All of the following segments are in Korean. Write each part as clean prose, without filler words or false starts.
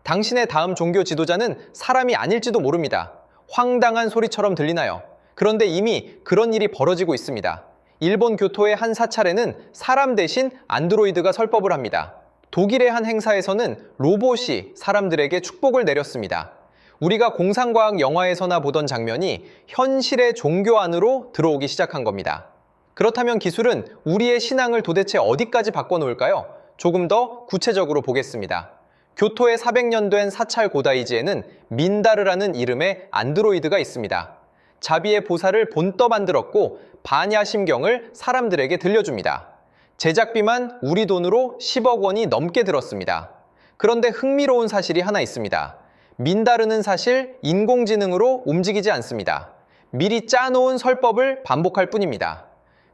당신의 다음 종교 지도자는 사람이 아닐지도 모릅니다. 황당한 소리처럼 들리나요? 그런데 이미 그런 일이 벌어지고 있습니다. 일본 교토의 한 사찰에는 사람 대신 안드로이드가 설법을 합니다. 독일의 한 행사에서는 로봇이 사람들에게 축복을 내렸습니다. 우리가 공상과학 영화에서나 보던 장면이 현실의 종교 안으로 들어오기 시작한 겁니다. 그렇다면 기술은 우리의 신앙을 도대체 어디까지 바꿔놓을까요? 조금 더 구체적으로 보겠습니다. 교토의 400년 된 사찰 고다이지에는 민다르라는 이름의 안드로이드가 있습니다. 자비의 보살을 본떠 만들었고 반야심경을 사람들에게 들려줍니다. 제작비만 우리 돈으로 10억 원이 넘게 들었습니다. 그런데 흥미로운 사실이 하나 있습니다. 민다르는 사실 인공지능으로 움직이지 않습니다. 미리 짜놓은 설법을 반복할 뿐입니다.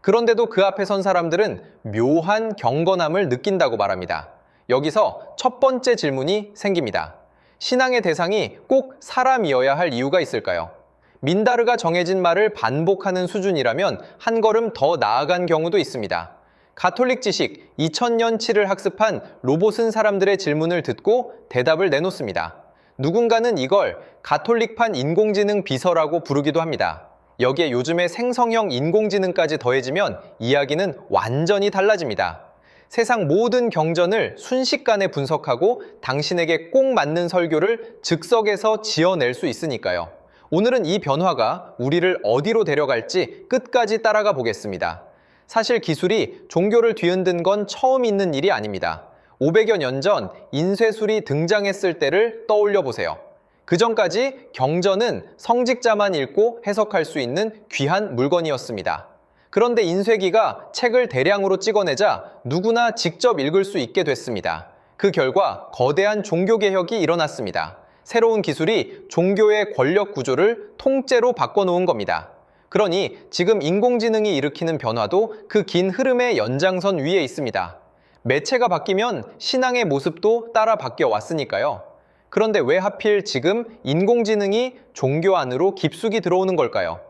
그런데도 그 앞에 선 사람들은 묘한 경건함을 느낀다고 말합니다. 여기서 첫 번째 질문이 생깁니다. 신앙의 대상이 꼭 사람이어야 할 이유가 있을까요? 민다르가 정해진 말을 반복하는 수준이라면 한 걸음 더 나아간 경우도 있습니다. 가톨릭 지식 2000년치를 학습한 로봇은 사람들의 질문을 듣고 대답을 내놓습니다. 누군가는 이걸 가톨릭판 인공지능 비서라고 부르기도 합니다. 여기에 요즘의 생성형 인공지능까지 더해지면 이야기는 완전히 달라집니다. 세상 모든 경전을 순식간에 분석하고 당신에게 꼭 맞는 설교를 즉석에서 지어낼 수 있으니까요. 오늘은 이 변화가 우리를 어디로 데려갈지 끝까지 따라가 보겠습니다. 사실 기술이 종교를 뒤흔든 건 처음 있는 일이 아닙니다. 500여 년 전 인쇄술이 등장했을 때를 떠올려 보세요. 그 전까지 경전은 성직자만 읽고 해석할 수 있는 귀한 물건이었습니다. 그런데 인쇄기가 책을 대량으로 찍어내자 누구나 직접 읽을 수 있게 됐습니다. 그 결과 거대한 종교개혁이 일어났습니다. 새로운 기술이 종교의 권력 구조를 통째로 바꿔놓은 겁니다. 그러니 지금 인공지능이 일으키는 변화도 그 긴 흐름의 연장선 위에 있습니다. 매체가 바뀌면 신앙의 모습도 따라 바뀌어 왔으니까요. 그런데 왜 하필 지금 인공지능이 종교 안으로 깊숙이 들어오는 걸까요?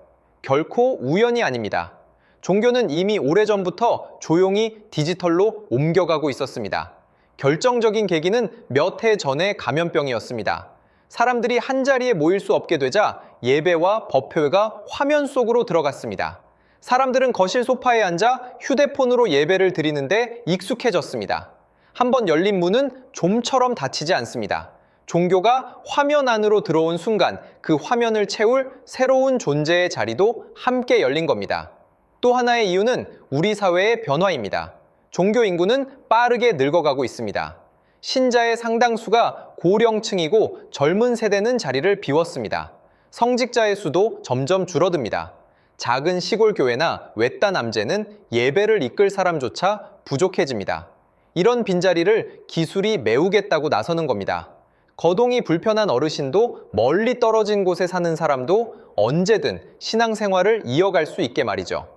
결코 우연이 아닙니다. 종교는 이미 오래전부터 조용히 디지털로 옮겨가고 있었습니다. 결정적인 계기는 몇 해 전의 감염병이었습니다. 사람들이 한자리에 모일 수 없게 되자 예배와 법회가 화면 속으로 들어갔습니다. 사람들은 거실 소파에 앉아 휴대폰으로 예배를 드리는데 익숙해졌습니다. 한번 열린 문은 좀처럼 닫히지 않습니다. 종교가 화면 안으로 들어온 순간 그 화면을 채울 새로운 존재의 자리도 함께 열린 겁니다. 또 하나의 이유는 우리 사회의 변화입니다. 종교 인구는 빠르게 늙어가고 있습니다. 신자의 상당수가 고령층이고 젊은 세대는 자리를 비웠습니다. 성직자의 수도 점점 줄어듭니다. 작은 시골 교회나 외딴 암제는 예배를 이끌 사람조차 부족해집니다. 이런 빈자리를 기술이 메우겠다고 나서는 겁니다. 거동이 불편한 어르신도 멀리 떨어진 곳에 사는 사람도 언제든 신앙생활을 이어갈 수 있게 말이죠.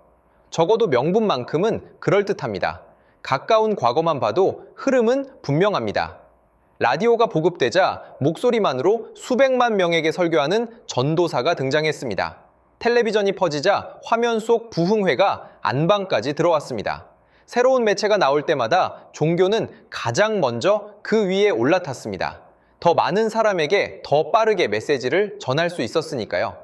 적어도 명분만큼은 그럴듯합니다. 가까운 과거만 봐도 흐름은 분명합니다. 라디오가 보급되자 목소리만으로 수백만 명에게 설교하는 전도사가 등장했습니다. 텔레비전이 퍼지자 화면 속 부흥회가 안방까지 들어왔습니다. 새로운 매체가 나올 때마다 종교는 가장 먼저 그 위에 올라탔습니다. 더 많은 사람에게 더 빠르게 메시지를 전할 수 있었으니까요.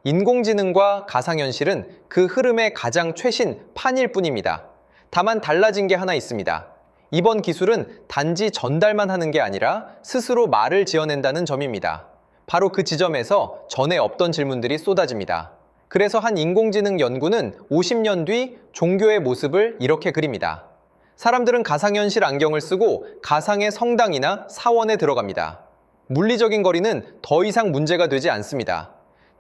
인공지능과 가상현실은 그 흐름의 가장 최신 판일 뿐입니다. 다만 달라진 게 하나 있습니다. 이번 기술은 단지 전달만 하는 게 아니라 스스로 말을 지어낸다는 점입니다. 바로 그 지점에서 전에 없던 질문들이 쏟아집니다. 그래서 한 인공지능 연구는 50년 뒤 종교의 모습을 이렇게 그립니다. 사람들은 가상현실 안경을 쓰고 가상의 성당이나 사원에 들어갑니다. 물리적인 거리는 더 이상 문제가 되지 않습니다.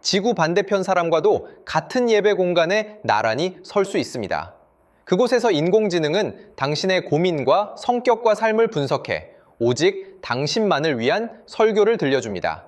지구 반대편 사람과도 같은 예배 공간에 나란히 설 수 있습니다. 그곳에서 인공지능은 당신의 고민과 성격과 삶을 분석해 오직 당신만을 위한 설교를 들려줍니다.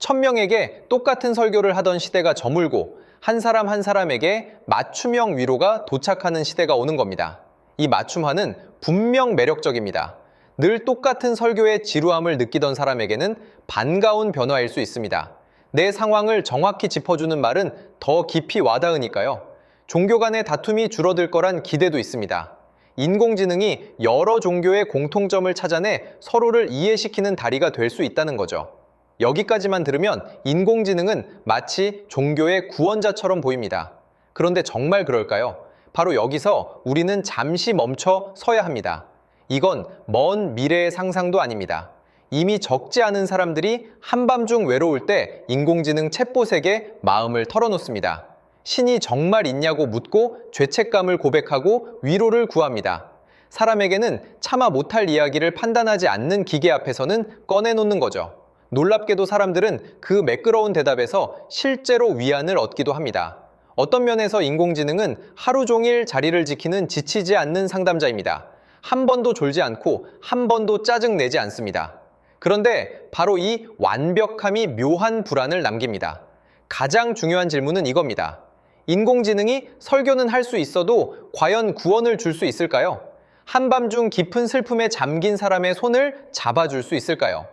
1000명에게 똑같은 설교를 하던 시대가 저물고 한 사람 한 사람에게 맞춤형 위로가 도착하는 시대가 오는 겁니다. 이 맞춤화는 분명 매력적입니다. 늘 똑같은 설교의 지루함을 느끼던 사람에게는 반가운 변화일 수 있습니다. 내 상황을 정확히 짚어주는 말은 더 깊이 와닿으니까요. 종교 간의 다툼이 줄어들 거란 기대도 있습니다. 인공지능이 여러 종교의 공통점을 찾아내 서로를 이해시키는 다리가 될 수 있다는 거죠. 여기까지만 들으면 인공지능은 마치 종교의 구원자처럼 보입니다. 그런데 정말 그럴까요? 바로 여기서 우리는 잠시 멈춰 서야 합니다. 이건 먼 미래의 상상도 아닙니다. 이미 적지 않은 사람들이 한밤중 외로울 때 인공지능 챗봇에게 마음을 털어놓습니다. 신이 정말 있냐고 묻고 죄책감을 고백하고 위로를 구합니다. 사람에게는 차마 못할 이야기를 판단하지 않는 기계 앞에서는 꺼내놓는 거죠. 놀랍게도 사람들은 그 매끄러운 대답에서 실제로 위안을 얻기도 합니다. 어떤 면에서 인공지능은 하루 종일 자리를 지키는 지치지 않는 상담자입니다. 한 번도 졸지 않고 한 번도 짜증내지 않습니다. 그런데 바로 이 완벽함이 묘한 불안을 남깁니다. 가장 중요한 질문은 이겁니다. 인공지능이 설교는 할 수 있어도 과연 구원을 줄 수 있을까요? 한밤중 깊은 슬픔에 잠긴 사람의 손을 잡아줄 수 있을까요?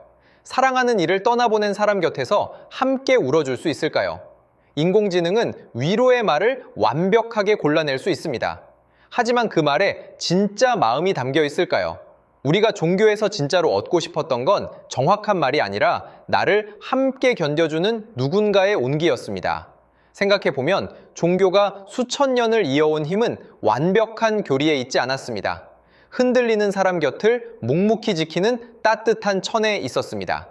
사랑하는 이를 떠나보낸 사람 곁에서 함께 울어줄 수 있을까요? 인공지능은 위로의 말을 완벽하게 골라낼 수 있습니다. 하지만 그 말에 진짜 마음이 담겨 있을까요? 우리가 종교에서 진짜로 얻고 싶었던 건 정확한 말이 아니라 나를 함께 견뎌주는 누군가의 온기였습니다. 생각해보면 종교가 수천 년을 이어온 힘은 완벽한 교리에 있지 않았습니다. 흔들리는 사람 곁을 묵묵히 지키는 따뜻한 천에 있었습니다.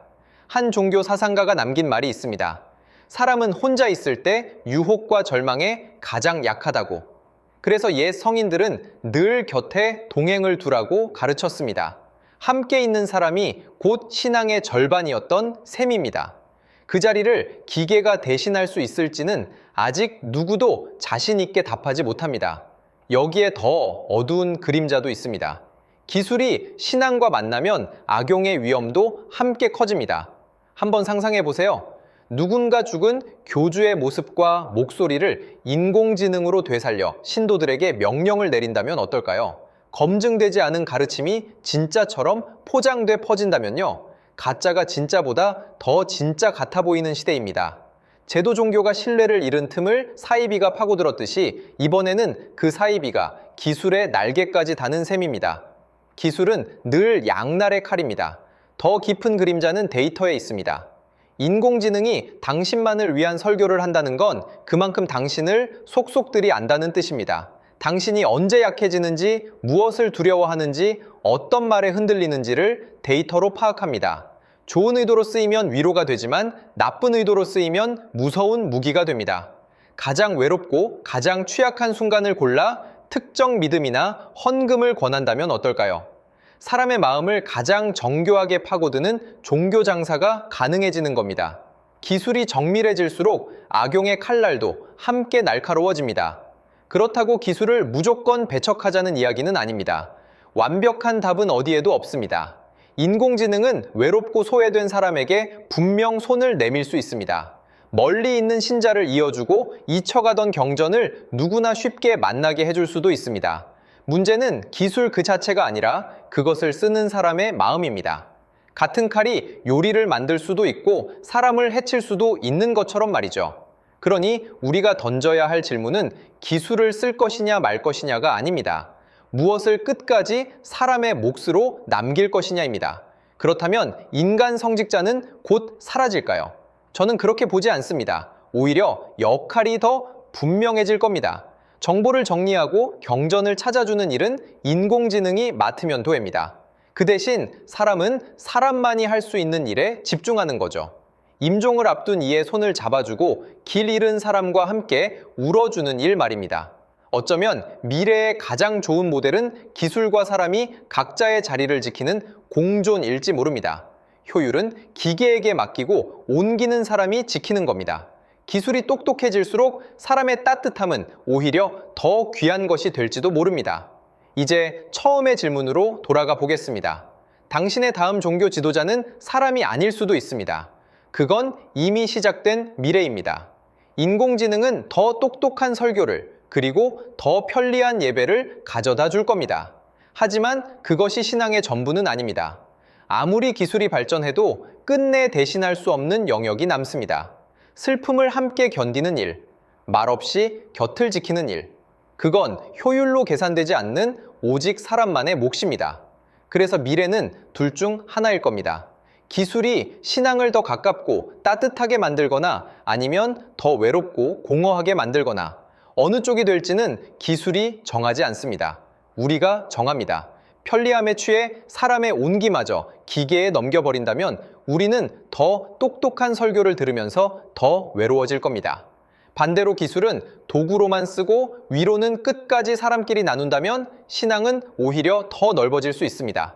한 종교 사상가가 남긴 말이 있습니다. 사람은 혼자 있을 때 유혹과 절망에 가장 약하다고. 그래서 옛 성인들은 늘 곁에 동행을 두라고 가르쳤습니다. 함께 있는 사람이 곧 신앙의 절반이었던 셈입니다. 그 자리를 기계가 대신할 수 있을지는 아직 누구도 자신 있게 답하지 못합니다. 여기에 더 어두운 그림자도 있습니다. 기술이 신앙과 만나면 악용의 위험도 함께 커집니다. 한번 상상해 보세요. 누군가 죽은 교주의 모습과 목소리를 인공지능으로 되살려 신도들에게 명령을 내린다면 어떨까요? 검증되지 않은 가르침이 진짜처럼 포장돼 퍼진다면요. 가짜가 진짜보다 더 진짜 같아 보이는 시대입니다. 제도 종교가 신뢰를 잃은 틈을 사이비가 파고들었듯이 이번에는 그 사이비가 기술의 날개까지 다는 셈입니다. 기술은 늘 양날의 칼입니다. 더 깊은 그림자는 데이터에 있습니다. 인공지능이 당신만을 위한 설교를 한다는 건 그만큼 당신을 속속들이 안다는 뜻입니다. 당신이 언제 약해지는지, 무엇을 두려워하는지, 어떤 말에 흔들리는지를 데이터로 파악합니다. 좋은 의도로 쓰이면 위로가 되지만 나쁜 의도로 쓰이면 무서운 무기가 됩니다. 가장 외롭고 가장 취약한 순간을 골라 특정 믿음이나 헌금을 권한다면 어떨까요? 사람의 마음을 가장 정교하게 파고드는 종교 장사가 가능해지는 겁니다. 기술이 정밀해질수록 악용의 칼날도 함께 날카로워집니다. 그렇다고 기술을 무조건 배척하자는 이야기는 아닙니다. 완벽한 답은 어디에도 없습니다. 인공지능은 외롭고 소외된 사람에게 분명 손을 내밀 수 있습니다. 멀리 있는 신자를 이어주고 잊혀가던 경전을 누구나 쉽게 만나게 해줄 수도 있습니다. 문제는 기술 그 자체가 아니라 그것을 쓰는 사람의 마음입니다. 같은 칼이 요리를 만들 수도 있고 사람을 해칠 수도 있는 것처럼 말이죠. 그러니 우리가 던져야 할 질문은 기술을 쓸 것이냐 말 것이냐가 아닙니다. 무엇을 끝까지 사람의 몫으로 남길 것이냐입니다. 그렇다면 인간 성직자는 곧 사라질까요? 저는 그렇게 보지 않습니다. 오히려 역할이 더 분명해질 겁니다. 정보를 정리하고 경전을 찾아주는 일은 인공지능이 맡으면 됩니다. 그 대신 사람은 사람만이 할 수 있는 일에 집중하는 거죠. 임종을 앞둔 이의 손을 잡아주고 길 잃은 사람과 함께 울어주는 일 말입니다. 어쩌면 미래의 가장 좋은 모델은 기술과 사람이 각자의 자리를 지키는 공존일지 모릅니다. 효율은 기계에게 맡기고 옮기는 사람이 지키는 겁니다. 기술이 똑똑해질수록 사람의 따뜻함은 오히려 더 귀한 것이 될지도 모릅니다. 이제 처음의 질문으로 돌아가 보겠습니다. 당신의 다음 종교 지도자는 사람이 아닐 수도 있습니다. 그건 이미 시작된 미래입니다. 인공지능은 더 똑똑한 설교를 그리고 더 편리한 예배를 가져다 줄 겁니다. 하지만 그것이 신앙의 전부는 아닙니다. 아무리 기술이 발전해도 끝내 대신할 수 없는 영역이 남습니다. 슬픔을 함께 견디는 일, 말없이 곁을 지키는 일. 그건 효율로 계산되지 않는 오직 사람만의 몫입니다. 그래서 미래는 둘 중 하나일 겁니다. 기술이 신앙을 더 가깝고 따뜻하게 만들거나 아니면 더 외롭고 공허하게 만들거나 어느 쪽이 될지는 기술이 정하지 않습니다. 우리가 정합니다. 편리함에 취해 사람의 온기마저 기계에 넘겨버린다면 우리는 더 똑똑한 설교를 들으면서 더 외로워질 겁니다. 반대로 기술은 도구로만 쓰고 위로는 끝까지 사람끼리 나눈다면 신앙은 오히려 더 넓어질 수 있습니다.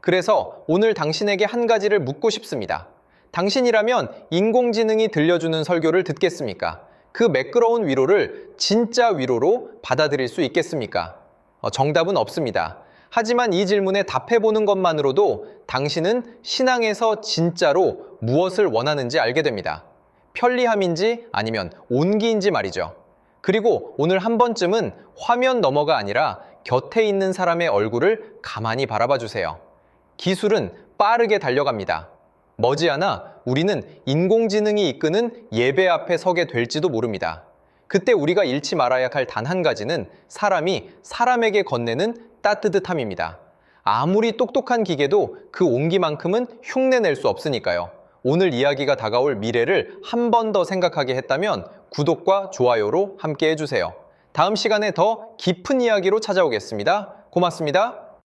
그래서 오늘 당신에게 한 가지를 묻고 싶습니다. 당신이라면 인공지능이 들려주는 설교를 듣겠습니까? 그 매끄러운 위로를 진짜 위로로 받아들일 수 있겠습니까? 정답은 없습니다. 하지만 이 질문에 답해보는 것만으로도 당신은 신앙에서 진짜로 무엇을 원하는지 알게 됩니다. 편리함인지 아니면 온기인지 말이죠. 그리고 오늘 한 번쯤은 화면 너머가 아니라 곁에 있는 사람의 얼굴을 가만히 바라봐 주세요. 기술은 빠르게 달려갑니다. 머지않아 우리는 인공지능이 이끄는 예배 앞에 서게 될지도 모릅니다. 그때 우리가 잃지 말아야 할 단 한 가지는 사람이 사람에게 건네는 따뜻함입니다. 아무리 똑똑한 기계도 그 온기만큼은 흉내낼 수 없으니까요. 오늘 이야기가 다가올 미래를 한 번 더 생각하게 했다면 구독과 좋아요로 함께 해주세요. 다음 시간에 더 깊은 이야기로 찾아오겠습니다. 고맙습니다.